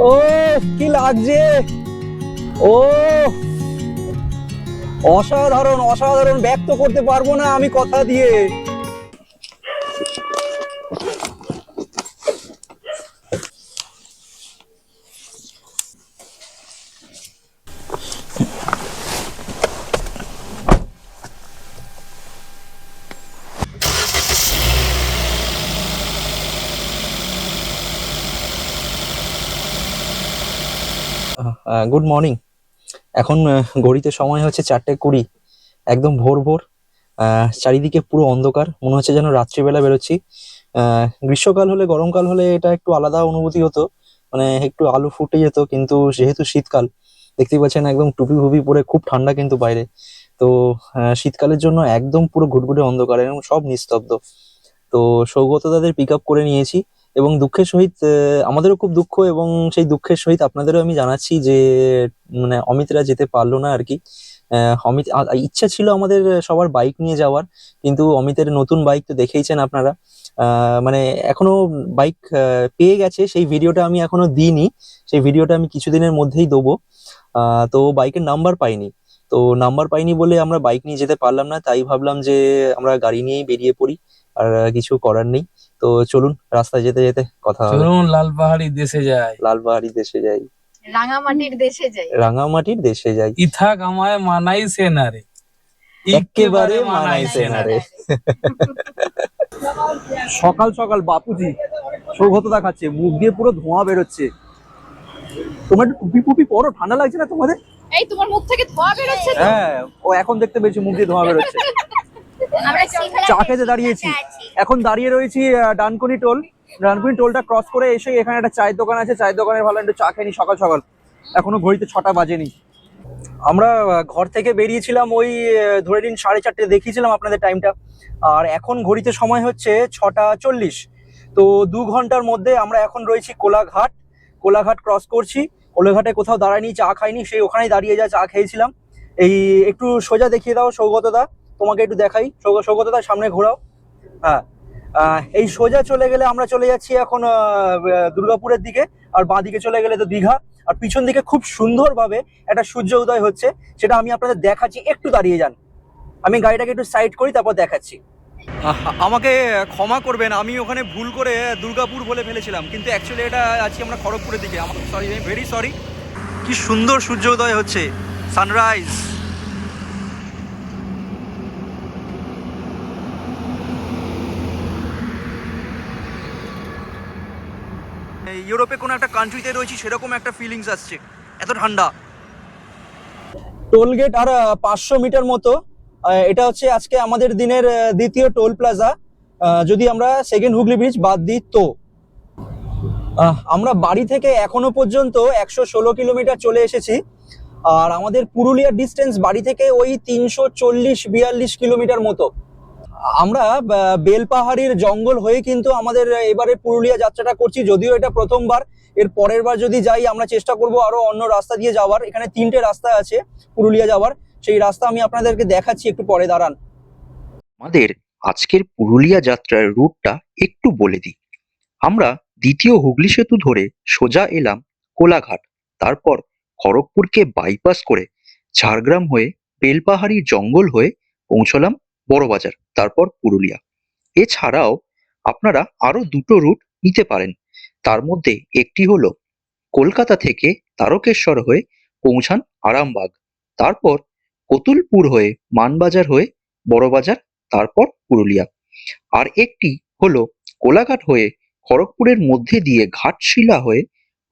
ও কি লাগছে, ও অসাধারণ অসাধারণ, ব্যক্ত করতে পারবো না আমি কথা দিয়ে। Good morning. এখন ঘড়িতে সময় হচ্ছে 4:20, একদম ভোর ভোর। চারিদিকে পুরো অন্ধকার, মনে হচ্ছে যেন রাত্রিবেলা বেরোচ্ছি। গ্রীষ্মকাল হলে, গরমকাল হলে এটা একটু আলাদা অনুভূতি হতো, মানে একটু আলো ফুটে যেত, কিন্তু যেহেতু শীতকাল, দেখতেই পাচ্ছেন একদম টুপি ফুপি পরে, খুব ঠান্ডা কিন্তু বাইরে। তো শীতকালের জন্য একদম পুরো ঘুটঘুটে অন্ধকার এবং সব নিস্তব্ধ। তো সৌগত দাদের পিক আপ করে নিয়েছি এবং দুঃখের সহিত আমাদেরও খুব দুঃখ, এবং সেই দুঃখের সহিত আপনাদেরও আমি জানাচ্ছি যে মানে অমিতরা যেতে পারলো না আর কি। অমিত ইচ্ছা ছিল আমাদের সবার বাইক নিয়ে যাওয়ার, কিন্তু অমিতের নতুন বাইক তো দেখেইছেন আপনারা। মানে এখনো বাইক পেয়ে গেছে, সেই ভিডিওটা আমি এখনো দিইনি, সেই ভিডিওটা আমি কিছুদিনের মধ্যেই দেবো। তো বাইকের নাম্বার পাইনি, তো নাম্বার পাইনি বলে আমরা বাইক নিয়ে যেতে পারলাম না, তাই ভাবলাম যে আমরা গাড়ি নিয়েই বেরিয়ে পড়ি, আর কিছু করার নেই। তো চলুন, রাস্তায় যেতে যেতে কথা হবে। চলুন লাল পাহাড়ি দেশে যাই, লালবাহারি দেশে যাই, রাঙামাটির দেশে যাই, রাঙামাটির দেশে যাই, ইথা কামায় মানাই সেনারে, এক্কেবারে মানাইছে না রে। সকাল সকাল বাপুজি সৌগত দেখাচ্ছে, মুখ দিয়ে পুরো ধোঁয়া বেরোচ্ছে। তোমরা একটু টুপি ফুপি পরো, ঠান্ডা লাগছে না তোমাদের? এই তোমার মুখ থেকে ধোঁয়া বেরোচ্ছে তো। হ্যাঁ, ও এখন দেখতে পেয়েছি মুখ দিয়ে ধোঁয়া বেরোচ্ছে। আমরা সিংহলা চা খেতে দাঁড়িয়েছি, এখন দাঁড়িয়ে রয়েছি ডানকুনি টোল। ডানকুনি টোলটা ক্রস করে এসে এখানে একটা চায়ের দোকান আছে, চায়ের দোকানের ভালো একটু চা খেয়ে নি সকাল সকাল। এখনো ঘড়িতে 6টা বাজেনি। আমরা ঘর থেকে বেরিয়েছিলাম ওই ধরে নিন 4:30, দেখিয়েছিলাম আপনাদের টাইমটা, আর এখন ঘড়িতে সময় হচ্ছে 6টা 40। তো 2 ঘন্টার মধ্যে আমরা এখন রয়েছি কোলাঘাট। কোলাঘাট ক্রস করছি, কোলাঘাটে কোথাও দাঁড়াইনি, চা খাইনি, সেই ওখানেই দাঁড়িয়ে যা চা খেয়েছিলাম। এই একটু সোজা দেখিয়ে দাও সৌগতদা, তোমাকে একটু দেখাই। সৌগতদা সামনে ঘোরাও। হ্যাঁ, এই সোজা চলে গেলে আমরা চলে যাচ্ছি এখন দুর্গাপুরের দিকে, আর বাঁ দিকে চলে গেলে তো দীঘা। আর পিছন দিকে খুব সুন্দরভাবে একটা সূর্য উদয় হচ্ছে, সেটা আমি আপনাদের দেখাচ্ছি, একটু দাঁড়িয়ে যান, আমি গাড়িটাকে একটু সাইড করি, তারপর দেখাচ্ছি। আমাকে ক্ষমা করবেন, আমি ওখানে ভুল করে দুর্গাপুর বলে ফেলেছিলাম, কিন্তু অ্যাকচুয়ালি এটা আছি আমরা খড়গপুরের দিকে। আমার সরি, ভেরি সরি। কি সুন্দর সূর্য উদয় হচ্ছে, সানরাইজ। ইউরোপে কোনো একটা কান্ট্রিতে রয়েছি সেরকম একটা ফিলিংস আসছে, এত ঠান্ডা। টোল গেট আর 500 মিটার মতো, এটা হচ্ছে আজকে আমাদের দিনের দ্বিতীয় টোল প্লাজা, যদি আমরা সেকেন্ড হুগলি ব্রিজ বাদ দিই তো। আমরা বাড়ি থেকে এখনো পর্যন্ত 116 কিলোমিটার চলে এসেছি, আর আমাদের পুরুলিয়ার ডিস্টেন্স বাড়ি থেকে ওই 340-42 কিলোমিটার মতো। আমরা বেলপাহাড়ির জঙ্গল হয়ে কিন্তু আমাদের এবারে পুরুলিয়া যাত্রাটা করছি, যদিও এটা প্রথমবার। এর পরের বার যদি যাই আমরা চেষ্টা করব আরো অন্য রাস্তা দিয়ে যাওয়ার। এখানে 3টে রাস্তা আছে পুরুলিয়া যাওয়ার, সেই রাস্তা আমি আপনাদেরকে দেখাচ্ছি, একটু পরে দাঁড়ান। আমাদের আজকের পুরুলিয়া যাত্রার রুটটা একটু বলে দিই। আমরা দ্বিতীয় হুগলি সেতু ধরে সোজা এলাম কোলাঘাট, তারপর খড়গপুরকে বাইপাস করে ঝাড়গ্রাম হয়ে বেলপাহাড়ি জঙ্গল হয়ে পৌঁছলাম বড়বাজার, তারপর পুরুলিয়া। এছাড়াও আপনারা আরো দুটো রুট নিতে পারেন, তার মধ্যে একটি হলো কলকাতা থেকে তারকেশ্বর হয়ে পৌঁছান আরামবাগ, তারপর কতুলপুর হয়ে মানবাজার হয়ে বড়বাজার, তারপর পুরুলিয়া। আর একটি হলো কোলাঘাট হয়ে খড়গপুরের মধ্যে দিয়ে ঘাটশিলা হয়ে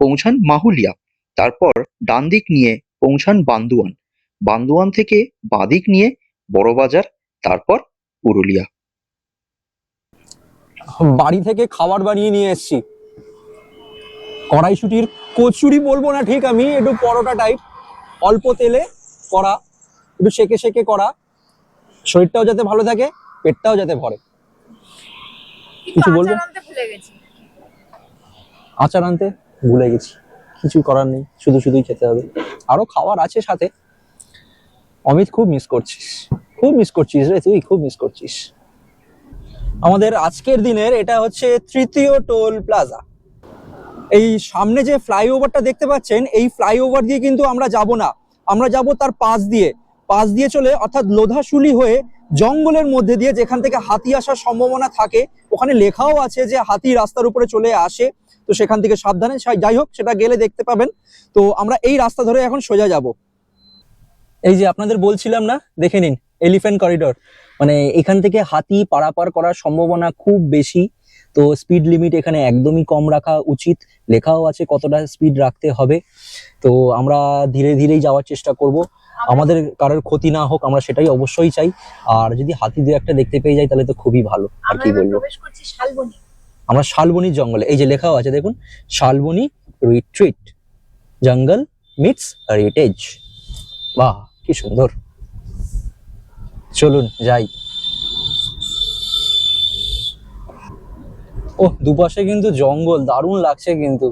পৌঁছান মাহুলিয়া, তারপর ডান দিক নিয়ে পৌঁছান বান্দুয়ান, বান্দুয়ান থেকে বাঁদিক নিয়ে বড়বাজার, তারপর পুরুলিয়া। বাড়ি থেকে খাবার বানিয়ে নিয়ে এসেছি, কড়াইশুটির কচুরি বলবো না ঠিক, আমি একটু পরোটা টাইপ, অল্প তেলে করা, একটু সেকে সেকে করা, শরীরটাও যাতে ভালো থাকে, পেটটাও যাতে ভরে। কিছু বলবো? আচার আনতে ভুলে গেছি। আচার আনতে ভুলে গেছি, কিছু করার নেই, শুধু শুধুই খেতে হবে। আরো খাবার আছে সাথে। অমিত, খুব মিস করছিস, খুব মিস করছিস রে, তুই খুব মিস করছিস। আমাদের আজকের দিনের এটা হচ্ছে তৃতীয় টোল প্লাজা। এই সামনে যে ফ্লাইওভারটা দেখতে পাচ্ছেন, এই ফ্লাইওভার দিয়ে কিন্তু আমরা যাব না, আমরা যাব তার পাশ দিয়ে চলে, অর্থাৎ লোধাশুলি হয়ে জঙ্গলের মধ্যে দিয়ে, যেখান থেকে হাতি আসার সম্ভাবনা থাকে। ওখানে লেখাও আছে যে হাতি রাস্তার উপরে চলে আসে, তো সেখান থেকে সাবধানে। যাই হোক, সেটা গেলে দেখতে পাবেন। তো আমরা এই রাস্তা ধরে এখন সোজা যাব। এই যে আপনাদের বলছিলাম না, দেখে নিন এলিফ্যান্ট করিডোর, মানে এখান থেকে হাতি পারাপার করার সম্ভাবনা খুব বেশি। তো স্পিড লিমিট এখানে একদমই কম রাখা উচিত, লেখাও আছে কতটা স্পিড রাখতে হবে। তো আমরা ধীরে ধীরেই যাওয়ার চেষ্টা করব, আমাদের কারোর ক্ষতি না হোক, আমরা সেটাই অবশ্যই চাই। আর যদি হাতি দু একটা দেখতে পেয়ে যাই তাহলে তো খুবই ভালো। আর কি বলবো, প্রবেশ করছি শালবনি। আমরা শালবনির জঙ্গলে, এই যে লেখাও আছে দেখুন, শালবনি রিট্রিট, জঙ্গল মিটস হেরিটেজ। বাহ, কি সুন্দর। চলুন যাই। ওহ, দুপাশে কিন্তু জঙ্গল, দারুণ লাগছে কিন্তু।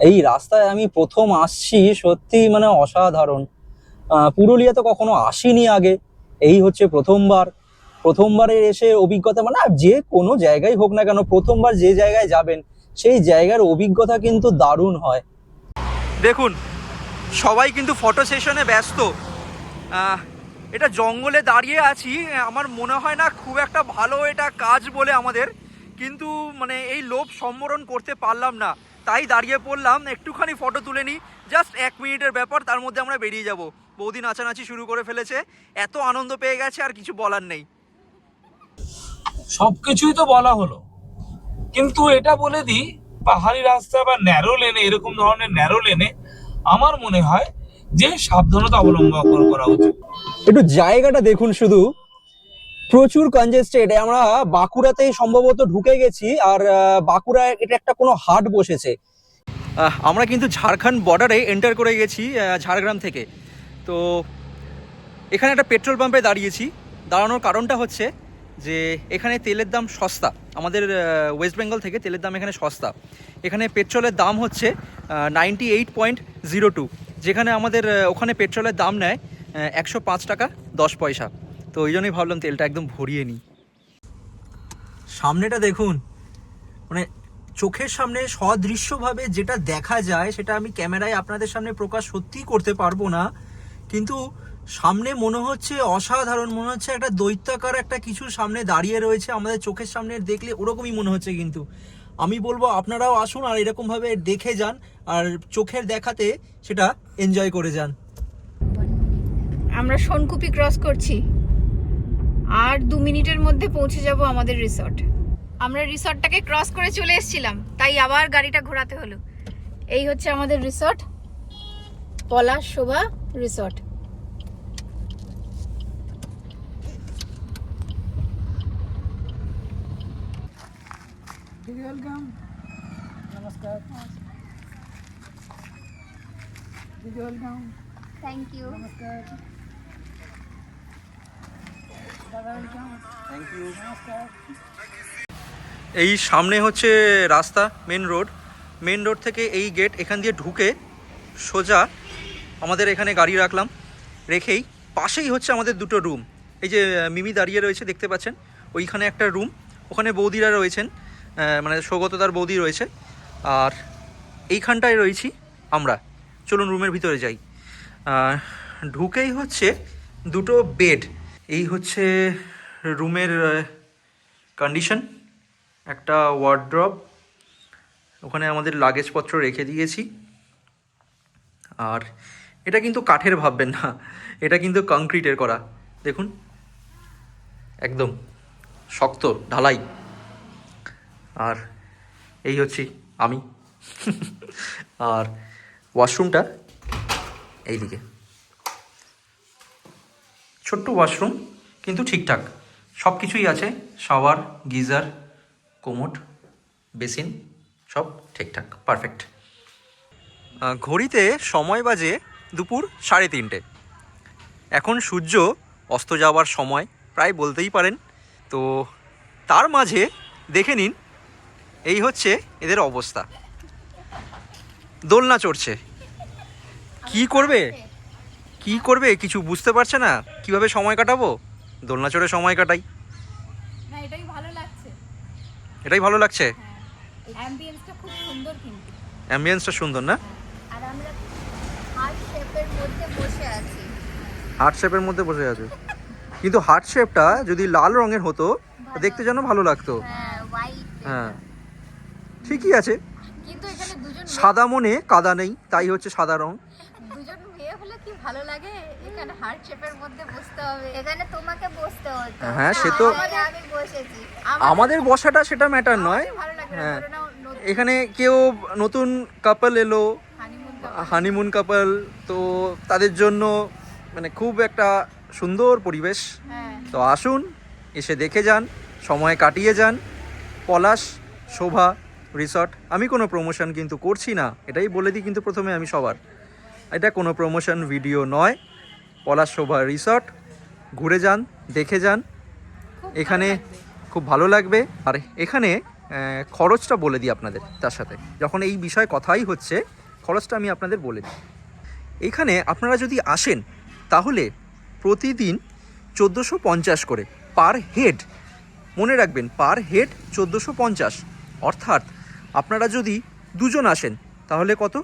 এই রাস্তায় আমি প্রথম আসছি, সত্যি মানে অসাধারণ। পুরুলিয়া তো কখনো আসিনি আগে, এই হচ্ছে প্রথমবারে এসে অভিজ্ঞতা, মানে যে কোনো জায়গায় হোক না কেন, প্রথমবার যে জায়গায় যাবেন সেই জায়গার অভিজ্ঞতা কিন্তু দারুণ হয়। দেখুন, সবাই কিন্তু ফটো সেশনে ব্যস্ত। এটা জঙ্গলে দাঁড়িয়ে আছি, আমার মনে হয় না খুব একটা ভালো এটা কাজ বলে আমাদের, কিন্তু মানে এই লোভ সম্বরণ করতে পারলাম না, তাই দাঁড়িয়ে পড়লাম, একটুখানি ফটো তুলে নিই। জাস্ট 1 মিনিটের ব্যাপার, তার মধ্যে আমরা বেরিয়ে যাব। বৌদি নাচানাচি শুরু করে ফেলেছে, এত আনন্দ পেয়ে গেছে আর কিছু বলার নেই। সবকিছুই তো বলা হলো, কিন্তু এটা বলে দিই, পাহাড়ি রাস্তা বা ন্যারো লেনে, এরকম ধরনের ন্যারো লেনে আমার মনে হয় যে সাবধানতা অবলম্বন করা উচিত। একটু জায়গাটা দেখুন শুধু, প্রচুর কনজেস্টেড। আমরা বাঁকুড়াতেই সম্ভবত ঢুকে গেছি, আর বাঁকুড়া এটা একটা কোনো হাট বসেছে। আমরা কিন্তু ঝাড়খণ্ড বর্ডারে এন্টার করে গেছি ঝাড়গ্রাম থেকে। তো এখানে একটা পেট্রোল পাম্পে দাঁড়িয়েছি। দাঁড়ানোর কারণটা হচ্ছে যে এখানে তেলের দাম সস্তা, আমাদের ওয়েস্ট বেঙ্গল থেকে তেলের দাম এখানে সস্তা। এখানে পেট্রোলের দাম হচ্ছে 98.02, যেখানে আমাদের ওখানে পেট্রোলের দাম নেয় 105 টাকা 10 পয়সা। তো ওই জন্যই ভাবলাম তেলটা একদম ভরিয়ে নিই। সামনেটা দেখুন, মানে চোখের সামনে সদৃশ্যভাবে যেটা দেখা যায় সেটা আমি ক্যামেরায় আপনাদের সামনে প্রকাশ সত্যিই করতে পারবো না, কিন্তু সামনে মনে হচ্ছে অসাধারণ, মনে হচ্ছে একটা দৈত্যাকার একটা কিছু সামনে দাঁড়িয়ে রয়েছে আমাদের চোখের সামনে, দেখলে ওরকমই মনে হচ্ছে। কিন্তু আমি বলবো আপনারাও আসুন আর এরকমভাবে দেখে যান, আর চোখের দেখাতে সেটা এনজয় করে যান। আমরা সোনকুপি ক্রস করছি, আর 2 মিনিটের মধ্যে পৌঁছে যাব আমাদের রিসর্ট। আমরা রিসর্টটাকে ক্রস করে চলে এসেছিলাম, তাই আবার গাড়িটা ঘোরাতে হলো। এই হচ্ছে আমাদের রিসর্ট, পলাশ শোভা রিসর্ট। ওয়েলকাম, নমস্কার, ওয়েলকাম, থ্যাংক ইউ। নমস্কার, থ্যাংক ইউ। এই সামনে হচ্ছে রাস্তা, মেন রোড থেকে এই গেট, এখান দিয়ে ঢুকে সোজা আমাদের এখানে গাড়ি রাখলাম, রেখেই পাশেই হচ্ছে আমাদের দুটো রুম। এই যে মিমি দাঁড়িয়ে রয়েছে দেখতে পাচ্ছেন, ওইখানে একটা রুম, ওখানে বৌদিরা রয়েছেন, মানে সৌগতদার বৌদি রয়েছে, আর এইখানটায় রয়েছি আমরা। চলুন রুমের ভিতরে যাই। ঢুকেই হচ্ছে দুটো বেড, এই হচ্ছে রুমের কন্ডিশন। একটা ওয়ার্ড্রপ, ওখানে আমাদের লাগেজপত্র রেখে দিয়েছি। আর এটা কিন্তু কাঠের ভাববেন না, এটা কিন্তু কংক্রিটের করা, দেখুন একদম শক্ত ঢালাই। আর এই হচ্ছি আমি। আর ওয়াশরুমটা এইদিকে, ছোট্ট ওয়াশরুম কিন্তু ঠিকঠাক, সব কিছুই আছে, শাওয়ার, গিজার, কোমোড, বেসিন, সব ঠিকঠাক, পারফেক্ট। ঘড়িতে সময় বাজে দুপুর 3:30। এখন সূর্য অস্ত যাওয়ার সময় প্রায় বলতেই পারেন। তো তার মাঝে দেখে নিন, এই হচ্ছে এদের অবস্থা, দোলনা চড়ছে। কি করবে কিছু বুঝতে পারছে না, কিভাবে সময় কাটাবো, দোলনা চড়ে সময় কাটাই। না, এটাই ভালো লাগছে। এটাই ভালো লাগছে। অ্যাম্বিয়েন্সটা খুব সুন্দর, কিন্তু অ্যাম্বিয়েন্সটা সুন্দর না? আর আমরা হার্ট শেপের মধ্যে বসে আছি। হার্ট শেপের মধ্যে বসে আছে, কিন্তু হার্ট শেপটা যদি লাল রঙের হতো দেখতে যেন ভালো লাগতো। হ্যাঁ, হোয়াইট। হ্যাঁ ঠিকই আছে, কিন্তু এখানে দুজন সাদা মনে কাদা নেই, তাই হচ্ছে সাদা রং। দুজন মেয়ে হলে কি ভালো লাগে, এখানে হার্ট শেপের মধ্যে বসতে হবে। এখানে তোমাকে বসতে হতো। হ্যাঁ, সে তো আমি বসেছি। আমাদের বসাটা সেটা ম্যাটার নয়। ভালো লাগে। হ্যাঁ, এখানে কেউ নতুন কাপল এলো, হানিমুন কাপল, তো তাদের জন্য মানে খুব একটা সুন্দর পরিবেশ। হ্যাঁ, তো আসুন, এসে দেখে যান, সময় কাটিয়ে যান। পলাশ শোভা রিসর্ট, আমি কোনো প্রমোশন কিন্তু করছি না, এটাই বলে দিই কিন্তু প্রথমে আমি সবার, এটা কোনো প্রমোশন ভিডিও নয়। পলাশ শোভা রিসর্ট, ঘুরে যান, দেখে যান, এখানে খুব ভালো লাগবে। আর এখানে খরচটা বলে দিই আপনাদের, তার সাথে যখন এই বিষয়ে কথাই হচ্ছে খরচটা আমি আপনাদের বলে দিই। এখানে আপনারা যদি আসেন তাহলে প্রতিদিন 1450 করে পার হেড, মনে রাখবেন পার হেড 1450, অর্থাৎ আপনারা যদি দুজন আসেন তাহলে কত,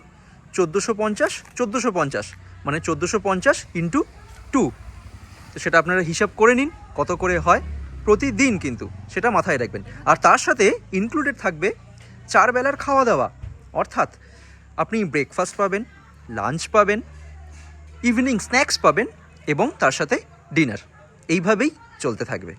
1450 মানে 1450 ইন্টু 2, তো সেটা আপনারা হিসাব করে নিন কত করে হয় প্রতিদিন, কিন্তু সেটা মাথায় রাখবেন। আর তার সাথে ইনক্লুডেড থাকবে 4 বেলার খাওয়া দাওয়া, অর্থাৎ আপনি ব্রেকফাস্ট পাবেন, লাঞ্চ পাবেন, ইভিনিং স্ন্যাক্স পাবেন এবং তার সাথে ডিনার, এইভাবেই চলতে থাকবে।